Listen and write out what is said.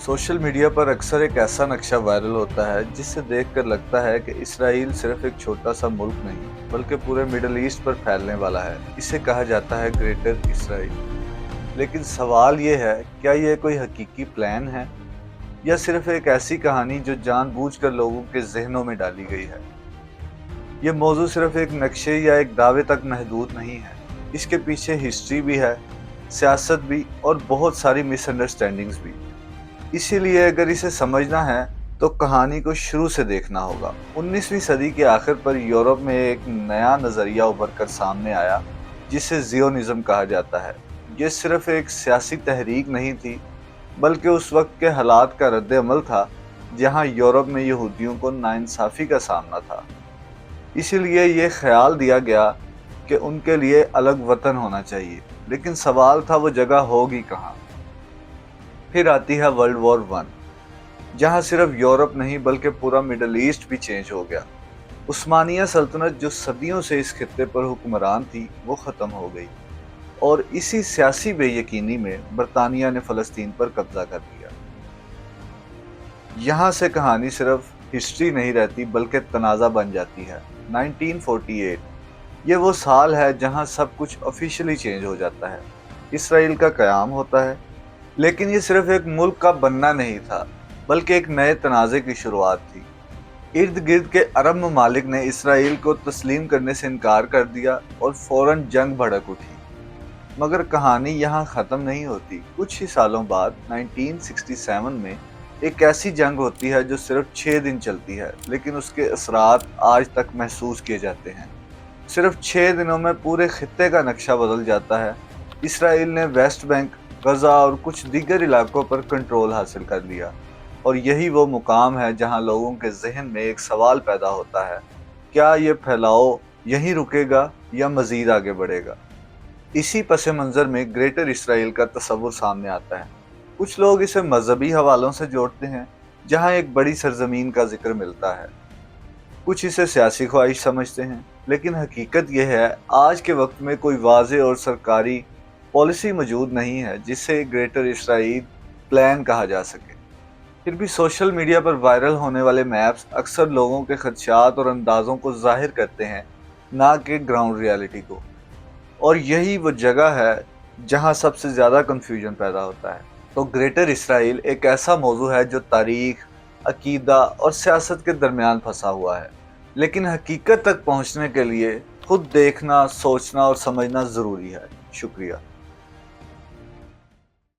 Social media पर अक्सर एक ऐसा नक्शा वायरल होता है जिसे देखकर लगता है कि इसराइल सिर्फ एक छोटा सा मुल्क नहीं बल्कि पूरे मिडल ईस्ट पर फैलने वाला है। इसे कहा जाता है ग्रेटर इसराइल। लेकिन सवाल ये है, क्या ये कोई हकीकी प्लान है या सिर्फ एक ऐसी कहानी जो जानबूझकर लोगों के जहनों में डाली गई है। ये मौजू सिर्फ एक नक्शे या एक दावे तक महदूद नहीं है। इसके पीछे हिस्ट्री भी है, सियासत भी और बहुत सारी मिसअंडरस्टैंडिंग्स भी। इसीलिए अगर इसे समझना है तो कहानी को शुरू से देखना होगा। 19वीं सदी के आखिर पर यूरोप में एक नया नजरिया उभर कर सामने आया जिसे जियोनिज्म कहा जाता है। ये सिर्फ एक सियासी तहरीक नहीं थी बल्कि उस वक्त के हालात का रद्द अमल था जहां यूरोप में यहूदियों को नाइंसाफी का सामना था। इसीलिए ये ख्याल दिया गया कि उनके लिए अलग वतन होना चाहिए। लेकिन सवाल था, वो जगह होगी कहाँ। फिर आती है वर्ल्ड वॉर वन, जहां सिर्फ यूरोप नहीं बल्कि पूरा मिडल ईस्ट भी चेंज हो गया। उस्मानिया सल्तनत जो सदियों से इस खित्ते पर हुक्मरान थी वो ख़त्म हो गई और इसी सियासी बेयकीनी में बरतानिया ने फ़लस्तीन पर कब्जा कर लिया। यहाँ से कहानी सिर्फ हिस्ट्री नहीं रहती बल्कि तनाज़ा बन जाती है। 1948 ये वो साल है जहाँ सब कुछ ऑफिशियली चेंज हो जाता है। इसराइल का क़याम होता है, लेकिन ये सिर्फ एक मुल्क का बनना नहीं था बल्कि एक नए तनाज़े की शुरुआत थी। इर्द गिर्द के अरब ममालिक ने इसराइल को तस्लीम करने से इनकार कर दिया और फौरन जंग भड़क उठी। मगर कहानी यहाँ ख़त्म नहीं होती। कुछ ही सालों बाद 1967 में एक ऐसी जंग होती है जो सिर्फ 6 दिन चलती है, लेकिन उसके असरात आज तक महसूस किए जाते हैं। सिर्फ 6 दिनों में पूरे खित्ते का नक्शा बदल जाता है। इसराइल ने वेस्ट बैंक, गजा और कुछ दीगर इलाकों पर कंट्रोल हासिल कर लिया और यही वो मुकाम है जहां लोगों के जहन में एक सवाल पैदा होता है, क्या ये फैलाव यहीं रुकेगा या मजीद आगे बढ़ेगा। इसी पस मंज़र में ग्रेटर इसराइल का तस्वुर सामने आता है। कुछ लोग इसे मजहबी हवालों से जोड़ते हैं जहां एक बड़ी सरजमीन का जिक्र मिलता है, कुछ इसे सियासी ख्वाहिश समझते हैं, लेकिन हकीकत यह है आज के वक्त में कोई वाज़ेह और सरकारी पॉलिसी मौजूद नहीं है जिसे ग्रेटर इसराइल प्लान कहा जा सके। फिर भी सोशल मीडिया पर वायरल होने वाले मैप्स अक्सर लोगों के खदशात और अंदाज़ों को जाहिर करते हैं, ना कि ग्राउंड रियलिटी को। और यही वो जगह है जहां सबसे ज़्यादा कन्फ्यूजन पैदा होता है। तो ग्रेटर इसराइल एक ऐसा मौजू है जो तारीख, अकीदा और सियासत के दरमियान फंसा हुआ है, लेकिन हकीकत तक पहुंचने के लिए खुद देखना, सोचना और समझना ज़रूरी है। शुक्रिया।